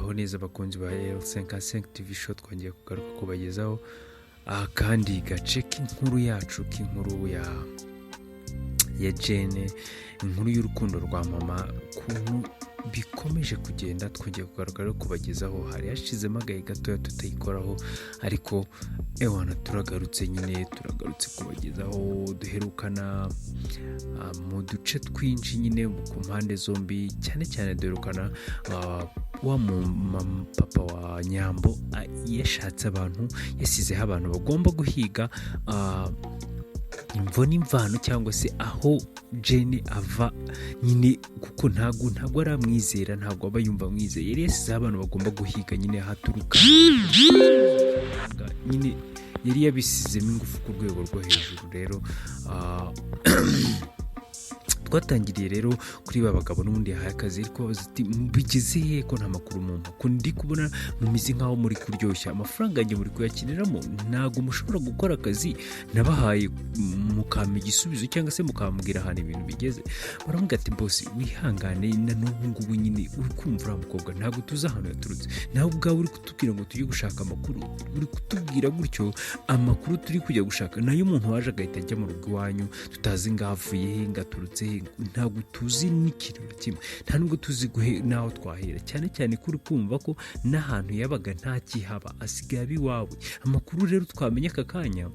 muraho neza abakunzi ba L55 TV show, twongeye kugaruka kubagezaho kandi gace k'inkuru yacu, k'inkuru ya Jane, inkuru y'urukundo rwa mama, kuntu bikomeje kugenda. Twongeye kugaruka kubagezaho, hari hashizemo agahe gatoya tutayikoraho, ariko ewana turagarutse kubagezaho. Duherukana mu duce twinshi nyine ku mpande zombi, cyane cyane duherukana wa papa wa Nyambo yashatse abantu, yasizeho abantu bagomba guhiga imvo n'imvano cyangwa se aho Jane ava nyine, kuko ntago aramwizera, ntago aba yumva mwizeye. Yari yasizeho abantu bagomba guhiga nyine haturuka nyine, yari yabisizemo ingufu ku rwego rwo hejuru. Rero twatangiriye rero kuri ba bagabo n'ubundi yahaye akazi, ariko ati bigeze he ko nta makuru mumpa, ko ndi kubona mumizi nkaho muri kuryoshya amafaranga yanjye muri kuyakiniramo, ntago mushobora gukora akazi nabahaye mukama igisubizo cyangwa se mukambwira ahantu ibintu bigeze. Baramubwira ati boss wihangane, na n'ubu ngubu nyine uri kumva uriya mukobwa ntago tuzi ahantu yaturutse, nawe ubwawe uri kutubwira ngo tujye gushaka amakuru, uri kutubwira gutyo amakuru turi kujya gushaka nayo umuntu waje agahita ajya mu rugo iwanyu, tutazi ngavuye he ngaturutse he, ntabwo tuzi n'ikintu na kimwe, nta nubwo tuzi naho twahera, cyane cyane kuri kumva ko n'ahantu yabaga nta kihaba, asigaye abiwawe. Amakuru rero twamenya aka kanya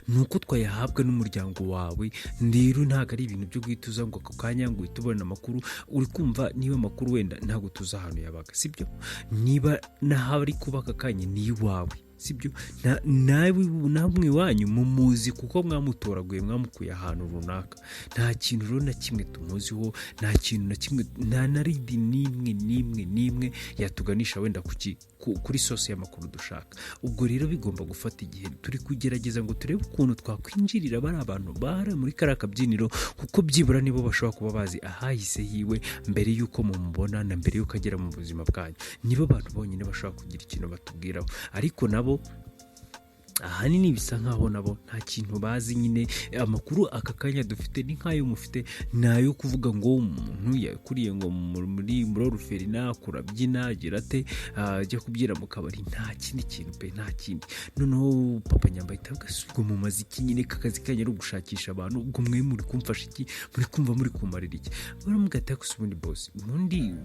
nuko twayahabwa n'umuryango wawe. Rero ntabwo ari ibintu byo guhita ngo ako kanya ngo uhite ubona amakuru. Uri kumva niba amakuru wenda ntabwo tuzi ahantu yabaga, sibyo? Niba naho ari kuba aka kanya ni iwawe, sibyo? namwe wanyu mumuzi kuko mwamutoraguye, mwamukuye ahantu runaka. Nta kintu rero na kimwe tumuziho, nta kintu na kimwe, nta naridi nimwe yatuganisha wenda kuri sosi y'amakuru dushaka. Ubwo rero bigomba gufata igihe, turi kugerageza ngo turebe ukuntu twakwinjirira bari abantu bara muri kariya kabyiniro, kuko byibura nibo bashobora kuba bazi ahahise hiwe mbere y'uko mumubona na mbere y'uko agera mu buzima bwanyu. Nibo bantu bonyine bashobora kugira ikintu batubwiraho, ariko nabo ahanini bisa nkaho nabo nta kintu bazi. Nyine amakuru aka kanya dufite ni nkayo mufite, nayo kuvuga ngo umuntu yakuriye ngo muri Ruferina kurabyina agira ate ajya kubyira mu kabari, nta kindi kintu pe, nta kindi. Noneho papa Nyambaye tagasubwo mu maziki nyine, kakazi kanya ari gushakisha abantu. Ubwo mwe muri kumfasha iki, muri kumva muri kumarira iki? Baramugata kusubundi boss, ubundi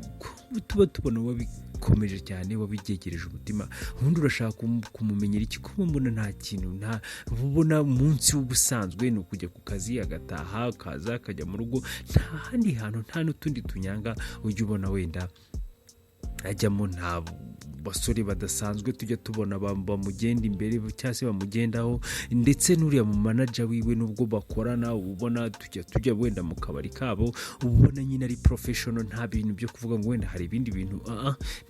tuba tubona wabikomeje cyane, wabigyegereje umutima, ubundi urashaka kumumenyera iki? Kuba mbona nta kintu, nta ubona umunsi w'ubusanzwe ni ukujya ku kazi agataha, akaza akajya mu rugo, nta handi hantu, nta n'utundi tunyanga ujya ubona wenda ajyamo. Nta basore badasanzwe tujya tubona bamugenda imbere cyangwa se bamugendaho, ndetse n'uriya mu manager wiwe nubwo bakorana ubona tujya wenda mu kabari kabo, ubona nyine ari professional, nta bintu byo kuvuga ngo wenda hari ibindi bintu,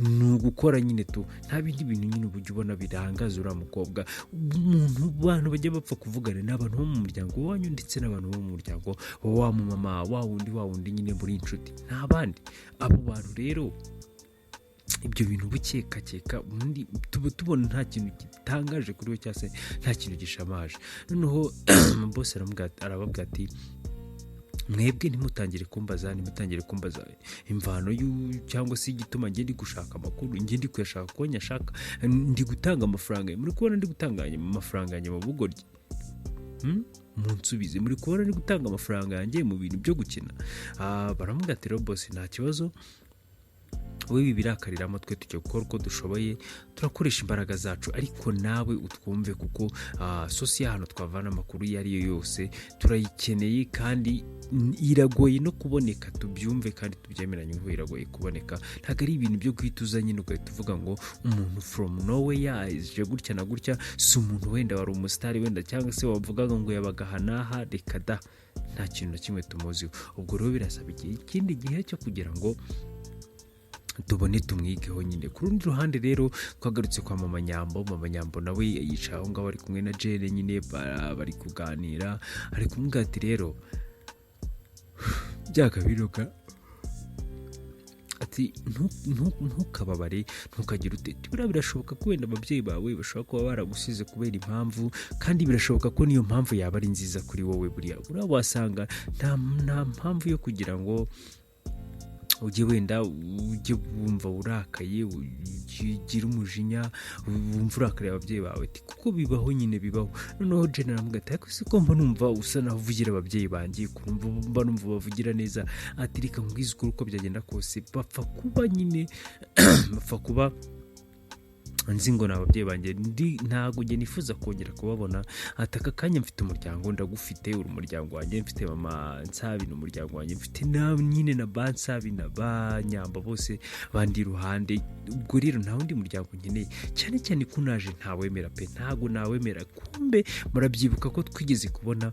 ni ugukora nyine tu, nta bindi bintu nyine ubujya ubona birangaza uriya mukobwa. Umuntu bantu bajya bapfa kuvugana n'abantu bo mu muryango wanyu, ndetse n'abantu bo mu muryango wa mama wa wundi nyine muri inshuti, nta bandi. Abo bantu rero ibyo bintu bukeka ubundi tuba tubona nta kintu gitangaje kuri we, cyangwa se nta kintu gishamaje. Noneho boss arababwira ati mwebwe ntimutangire kumbaza imvano cyangwa se igituma ngende gushaka amakuru, ngende kuyashaka ko nyashaka, ndi gutanga amafaranga, muri kubona ndi gutanga amafaranga yanjye mu bugoryi, munsubize, muri kubona ndi gutanga amafaranga yanjye mu bintu byo gukina. Baramubwira ati rero boss nta kibazo, wowe bibirakariramo, twe tujya gukora uko dushoboye, turakoresha imbaraga zacu, ariko nawe utwumve, kuko sosi y'ahantu twavana amakuru iyo ari yo yose turayikeneye, kandi iragoye no kuboneka, tubyumve kandi tubyemeranye ngo iragoye kuboneka. Ntabwo ari ibintu byo guhita uza nyine ugahita uvuga ngo umuntu from nowhere yaje gutya na gutya, si umuntu wenda wari umusitari wenda, cyangwa se wavugaga ngo yabaga hanaha, reka da, nta kintu na kimwe tumuziho. Ubwo rero birasaba ikindi gihe cyo kugira ngo tubone tumwigeho nyine. Ku rundi ruhande rero twagarutse kwa mama Nyambo nawe yicaye aho ngaho ari kumwe na Jane nyine, bari kuganira, ari kumubwira ati rero byakabiruka, ati ntukababare, ntukagire ute, birashoboka ko wenda ababyeyi bawe bashobora kuba baragusize kubera impamvu, kandi birashoboka ko niyo mpamvu yaba ari nziza kuri wowe. Buriya wasanga nta mpamvu yo kugira ngo ujye wenda ujye wumva urakaye, ugira umujinya, wumva urakariye ababyeyi bawe, kuko bibaho nyine bibaho. Noneho Jane aravuga ati ariko siko mba numva usa naho uvugira ababyeyi banjye, mba numva bavugira neza. Ati reka nkubwize ukuri uko byagenda kose bapfa kuba nyine bapfa kuba nzi ngo ni ababyeyi banjye, ntabwo njye nifuza kongera kubabona. Ati aka kanya mfite umuryango, ndagufite, uri umuryango wanjye, mfite mama Nsabi ni umuryango wanjye, mfite nyine na ba Nsabi na ba Nyamba bose bandi iruhande. Ubwo rero nta wundi muryango nkeneye, cyane cyane ko naje ntawemera pe, ntabwo nawemera. Kumbe murabyibuka ko twigeze kubona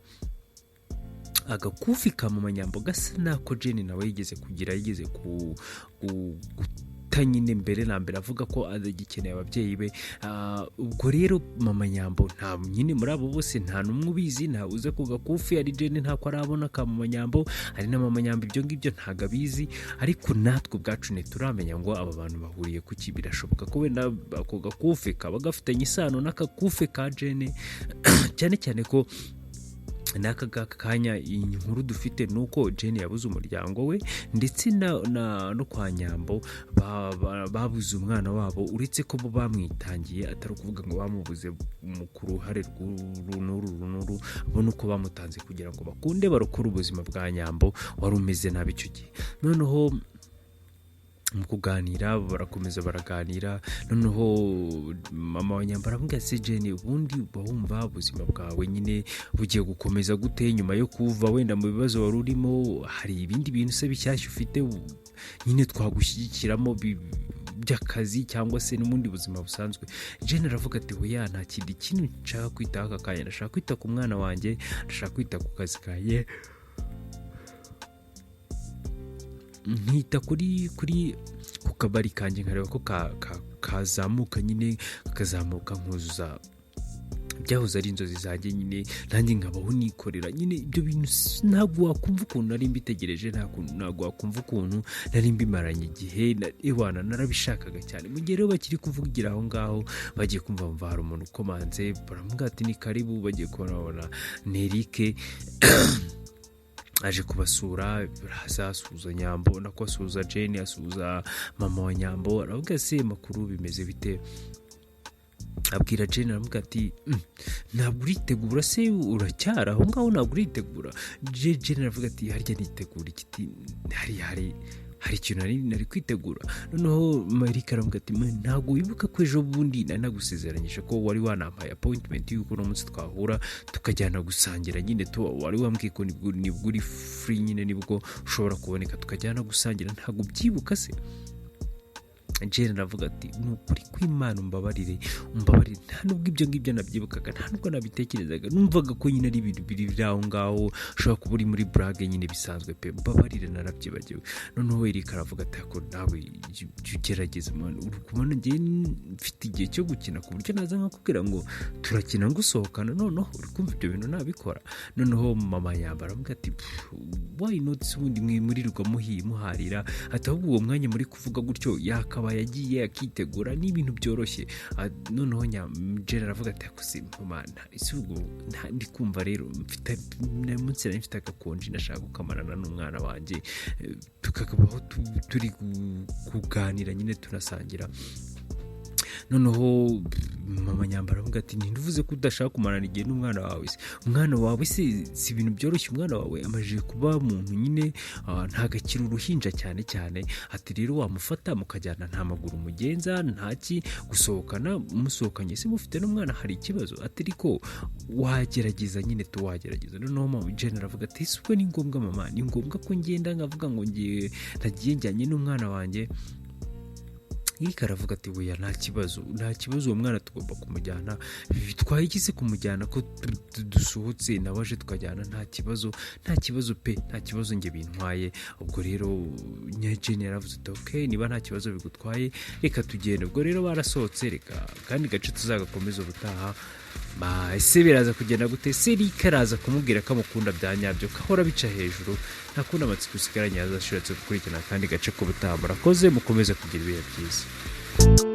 agakufi ka mama Nyambo gasa nako Jane nawe yigeze kugira, yigeze nyine mbere na mbere avuga ko adagikeneye ababyeyi be. Ubwo rero mama Nyambo nta nyine muri abo bose nta n'umwe ubizi, nta uze ku gakufi ari Jane ntako arabona ka mama Nyambo, ari na mama Nyambo ibyo ngibyo ntago abizi. Ariko natwe ubwacu ntituramenya ngo aba bantu bahuriye ku ki. Birashoboka ko wenda ako gakufi kaba gafitanye isano n'akakufi ka Jane cyane cyane ko n'aka kanya inkuru dufite nuko Jane yabuze umuryango we, ndetse no kwa Nyambo babuze umwana wabo, uretse ko bo bamwitangiye, atari ukuvuga ngo bamubuze ku ruhare runuru, bo nuko bamutanze kugira ngo bakunde barokore ubuzima bwa Nyambo wari umeze nabi icyo gihe. Noneho mu kuganira barakomeza baraganira. Noneho mama wa Nyamba aramubwira ati Jane, ubundi wumva ubuzima bwawe nyine bugiye gukomeza gute nyuma yo kuva wenda mu bibazo wari urimo? Hari ibindi bintu se bishyashya ufite nyine twagushyigikiramo by'akazi cyangwa se n'ubundi buzima busanzwe? Jane aravuga ati oya, nta kindi kintu nshaka kwitaho aka kanya, ndashaka kwita ku mwana wanjye, ndashaka kwita ku kazi kanjye, nkita kuri ku kabari kanjye, nkareba ko kazamuka nyine, kazamuka nkuzuza byahoze ari inzozi zanjye, nyine nanjye nkabaho nikorera. Nyine ibyo bintu ntabwo wakumva ukuntu nari mbitegereje, ntabwo wakumva ukuntu nari mbimaranye igihe, ewana narabishakaga cyane. Mu gihe rero bakiri kuvugira aho ngaho, bagiye kumva hari umuntu ukomanze, baramubwira ati ni karibu. Bagiye kubona Nerike aje kubasura, asuhuza Nyambo, nako asuhuza Jane, asuhuza mama wa Nyambo. Aravuga se makuru bimeze bite? Abwira Jane, aramubwira ati ntabwo uritegura se, uracyara aho ngaho, ntabwo uritegura? Jane aravuga ati harya nitegura iki? hari ikintu nari kwitegura. Noneho Marika aravuga ati ntabwo wibuka ko ejo bundi nari nagusezeranyije ko wari wanampaye appointment y'uko uno munsi twahura tukajyana gusangira, nyine wari wambwiye ko nibwo uri free, nyine nibwo ushobora kuboneka tukajyana gusangira, ntabwo ubyibuka se? Jane aravuga ati ni ukuri kw'Imana umbabarire, nta nubwo ibyo ngibyo nabyibukaga, nta nubwo nabitekerezaga, numvaga ko nyine ari ibintu biri aho ngaho, ushobora kuba uri muri blague nyine bisanzwe pe, mbabarire narabyibagiwe. Noneho Erika aravuga ati ako nawe ugerageza mwana, uri kubona njye mfite igihe cyo gukina ku buryo naza nkakubwira ngo turakina ngusohokana, noneho uri kumva ibyo bintu nabikora? Noneho mama Nyamba aravuga ati why not, ubundi mwimurirwa muharira, ati ahubwo uwo mwanya muri kuvuga gutyo yakaba yagiye akitegura, ni ibintu byoroshye. Noneho Jane aravuga ati akose mwana, ese ubwo ndi kumva rero munsi nari mfite agakonji, ndashaka kukamarana n'umwana wanjye, tukakabaho turi kuganira nyine tunasangira. Noneho mama Nyamba aravuga ati ntivuze ko udashaka kumarana igihe n'umwana wawe se? Umwana wawe si ibintu byoroshye, umwana wawe amajije kuba umuntu nyine, ntagakira uruhinja cyane. Ati rero wamufata mukajyana, nta maguru mugenza, ntaki gusohokana, musohokanye se mufite n'umwana hari ikibazo? Ati ariko wagerageza nyine, tuwagerageza. Noneho mama Jane aravuga ati ese ubwo ni ngombwa mama, ni ngombwa ko ngenda nkavuga ngo ngiye nagiye njyanye n'umwana wanjye? Erika aravuga ati weya nta kibazo, uwo mwana tugomba kumujyana, bitwaye iki se kumujyana ko dusohotse nawe aje tukajyana? Nta kibazo pe, nta kibazo njye bintwaye. Ubwo rero Jane yaravuze ati okay, niba nta kibazo bigutwaye reka tugende. Ubwo rero barasohotse, reka kandi gace tuzagakomeza ubutaha. Ese biraza kugenda gute? Se Erika araza kumubwira ko amukunda byanyabyo, kahora bica hejuru, ntakunda amatsiko usigaranye, azashiratse gukurikirana kandi gace k'ubutaha. Murakoze, mukomeze kugira ibihe byiza.